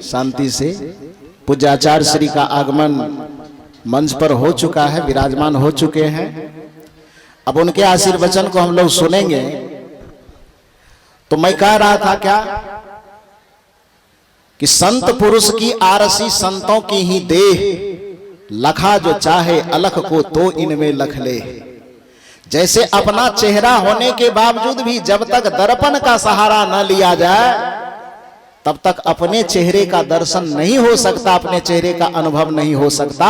शांति से। पूज्य आचार्य श्री का आगमन मंच पर हो चुका है, विराजमान हो चुके हैं। अब उनके आशीर्वचन को हम लोग सुनेंगे। तो मैं कह रहा था क्या कि संत पुरुष की आरसी संतों की ही देह, लखा जो चाहे अलख को तो इनमें लख ले। जैसे अपना चेहरा होने के बावजूद भी जब तक दर्पण का सहारा न लिया जाए तब तक अपने चेहरे का दर्शन नहीं हो सकता, अपने चेहरे का अनुभव नहीं हो सकता।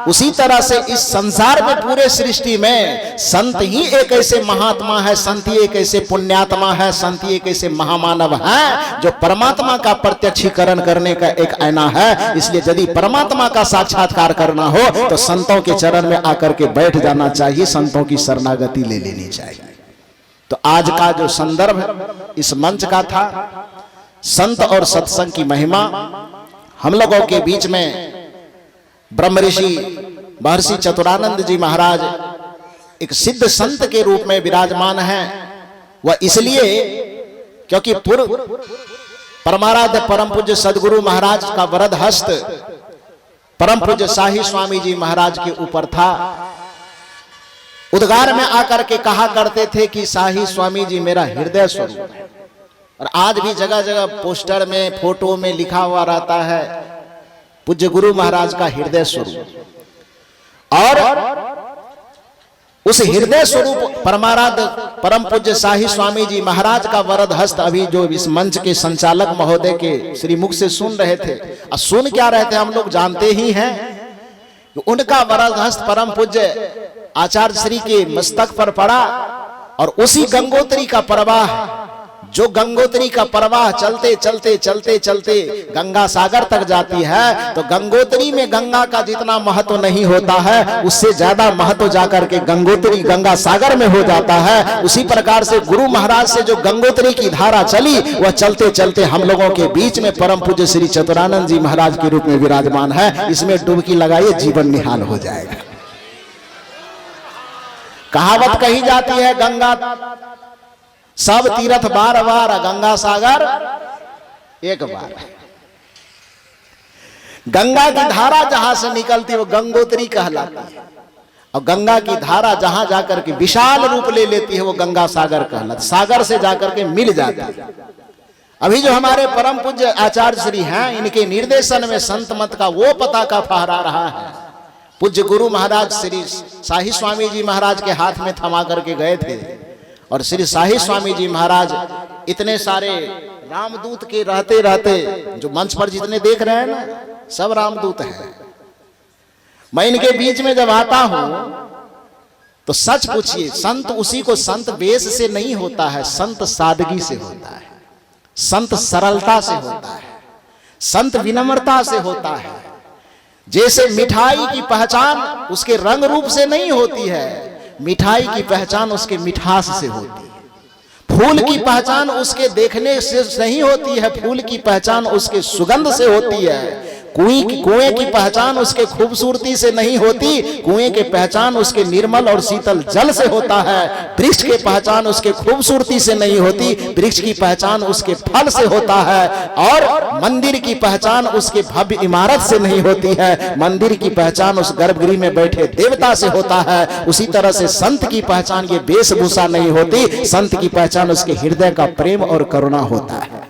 उसी तरह से इस संसार में, पूरे सृष्टि में संत ही एक ऐसे महात्मा है, संत ही एक ऐसे पुण्यात्मा है, संत ही एक ऐसे महामानव है जो परमात्मा का प्रत्यक्षीकरण करने का एक आईना है। इसलिए यदि परमात्मा का साक्षात्कार करना हो तो संतों के चरण में आकर के बैठ जाना चाहिए, संतों की शरणागति ले लेनी चाहिए। तो आज का जो संदर्भ इस मंच का था, संत और सत्संग की महिमा। हम लोगों के बीच में ब्रह्म ऋषि महर्षि चतुरानंद जी महाराज एक सिद्ध संत के रूप में विराजमान हैं। वह इसलिए क्योंकि पूर्व परमाराध्य परम पूज्य सदगुरु महाराज का वरद हस्त परम पूज्य शाही स्वामी जी महाराज के ऊपर था। उद्गार में आकर के कहा करते थे कि शाही स्वामी जी मेरा हृदय स्वरूप है। और आज भी जगह जगह पोस्टर में, फोटो में लिखा हुआ रहता है पूज्य गुरु महाराज का हृदय स्वरूप। और उस हृदय स्वरूप परमाराध्य परम पूज्य शाही स्वामी जी महाराज का वरद हस्त अभी जो इस मंच के संचालक महोदय के श्री मुख से सुन रहे थे, और सुन क्या रहे थे हम लोग जानते ही हैं कि उनका वरद हस्त परम पूज्य आचार्य श्री के मस्तक पर पड़ा। और उसी गंगोत्री का प्रवाह, जो गंगोत्री का प्रवाह चलते चलते चलते चलते गंगा सागर तक जाती है, तो गंगोत्री में गंगा का जितना महत्व नहीं होता है उससे ज्यादा महत्व जाकर के गंगोत्री गंगा सागर में हो जाता है। उसी प्रकार से गुरु महाराज से जो गंगोत्री की धारा चली, वह चलते चलते हम लोगों के बीच में परम पूज्य श्री चतुरानंद जी महाराज के रूप में विराजमान है। इसमें डुबकी लगाइए, जीवन निहाल हो जाएगा। कहावत कही जाती है, गंगा सब तीर्थ बार बार, गंगा सागर एक बार। गंगा की धारा जहां से निकलती है वो गंगोत्री कहलाती है, और गंगा की धारा जहां जाकर के विशाल रूप ले लेती है वो गंगा सागर कहलाती, सागर से जाकर के मिल जाती है। अभी जो हमारे परम पूज्य आचार्य श्री हैं, इनके निर्देशन में संत मत का वो पताका फहरा रहा है। पूज्य गुरु महाराज श्री शाही स्वामी जी महाराज के हाथ में थमा करके गए थे, और श्री शाही स्वामी जी महाराज इतने सारे रामदूत के रहते रहते, जो मंच पर जितने देख रहे हैं ना, सब रामदूत हैं। मैं इनके बीच में जब आता हूं तो सच पूछिए, संत उसी को संत वेश से नहीं होता है, संत सादगी से होता है, संत सरलता से होता है, संत विनम्रता से होता है। जैसे मिठाई की पहचान उसके रंग रूप से नहीं होती है, मिठाई की पहचान उसके मिठास से होती है। फूल की पहचान उसके देखने से नहीं होती है, फूल की पहचान उसके सुगंध से होती है। कुएं की पहचान उसके खूबसूरती से नहीं होती, कुएं की पहचान उसके निर्मल और शीतल जल से होता है। वृक्ष की पहचान उसके खूबसूरती से नहीं होती, वृक्ष की पहचान उसके फल से होता है। और मंदिर की पहचान उसके भव्य इमारत से नहीं होती है, मंदिर की पहचान उस गर्भगृह में बैठे देवता से होता है। उसी तरह से संत की पहचान ये वेशभूषा नहीं होती, संत की पहचान उसके हृदय का प्रेम और करुणा होता है।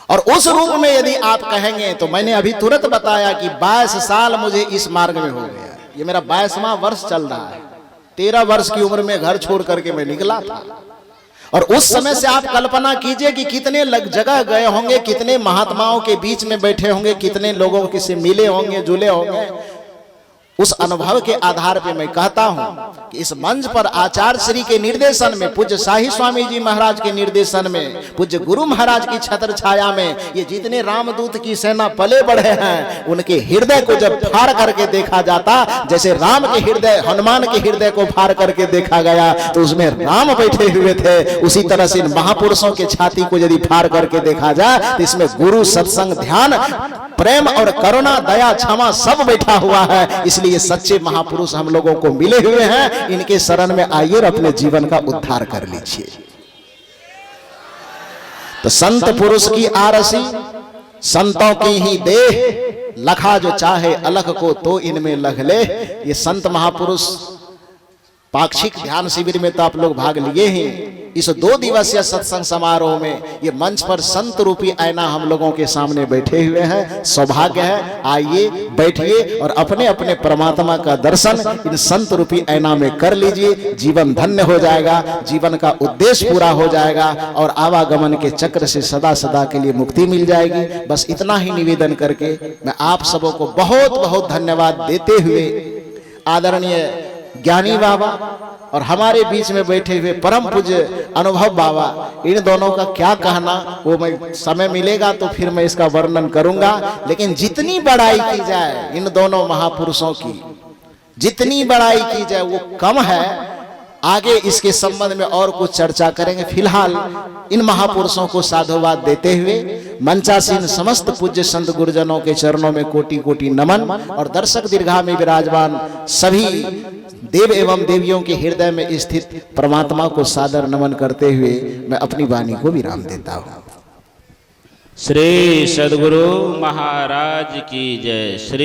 और उस रूप में यदि आप कहेंगे तो मैंने अभी तुरंत बताया कि 22 साल मुझे इस मार्ग में हो गया, ये मेरा 22वां वर्ष चल रहा है। 13 वर्ष की उम्र में घर छोड़ करके मैं निकला था, और उस समय से आप कल्पना कीजिए कि कितने जगह गए होंगे, कितने महात्माओं के बीच में बैठे होंगे, कितने लोगों से मिले होंगे, जुले होंगे। उस अनुभव के आधार पे मैं कहता हूं कि इस मंच पर आचार्य श्री के निर्देशन में, पूज्य शाही स्वामी जी महाराज के निर्देशन में, पूज्य गुरु महाराज की छत्र छाया में ये जितने रामदूत की सेना पले बढ़े हैं, उनके हृदय को जब फाड़ करके देखा जाता, जैसे राम के हृदय हनुमान के हृदय को फाड़ करके देखा गया तो उसमें राम बैठे हुए थे, उसी तरह से इन महापुरुषों के छाती को यदि फाड़ करके देखा जाए तो इसमें गुरु, सत्संग, ध्यान, प्रेम और करुणा, दया, क्षमा सब बैठा हुआ है। इसलिए सच्चे महापुरुष हम लोगों को मिले हुए हैं, इनके शरण में आइए और अपने जीवन का उद्धार कर लीजिए। तो संत पुरुष की आरसी, संतों की ही देह, लखा जो चाहे अलख को तो इनमें लख ले। ये संत महापुरुष पाक्षिक ध्यान शिविर में तो आप लोग भाग लिए हैं। इस 2 दिवसीय सत्संग समारोह में ये मंच पर संत रूपी आईना हम लोगों के सामने बैठे हुए हैं। सौभाग्य है, आइए बैठिए और अपने अपने परमात्मा का दर्शन इन संत रूपी आईना में कर लीजिए। जीवन धन्य हो जाएगा, जीवन का उद्देश्य पूरा हो जाएगा और आवागमन के चक्र से सदा सदा के लिए मुक्ति मिल जाएगी। बस इतना ही निवेदन करके मैं आप सबों को बहुत बहुत धन्यवाद देते हुए आदरणीय ज्ञानी बाबा और हमारे बीच में बैठे हुए परम पूज्य अनुभव बाबा, इन दोनों का क्या कहना, वो मैं समय मिलेगा तो फिर मैं इसका वर्णन करूंगा। लेकिन जितनी बड़ाई की जाए इन दोनों महापुरुषों की, जितनी बड़ाई की जाए वो कम है। आगे इसके संबंध में और कुछ चर्चा करेंगे। फिलहाल इन महापुरुषों को साधुवाद देते हुए मंचासीन समस्त पूज्य संत गुरुजनों के चरणों में कोटि कोटि नमन और दर्शक दीर्घा में विराजमान सभी देव एवं देवियों के हृदय में स्थित परमात्मा को सादर नमन करते हुए मैं अपनी वाणी को विराम देता हूँ। श्री सद्गुरु महाराज की जय। श्री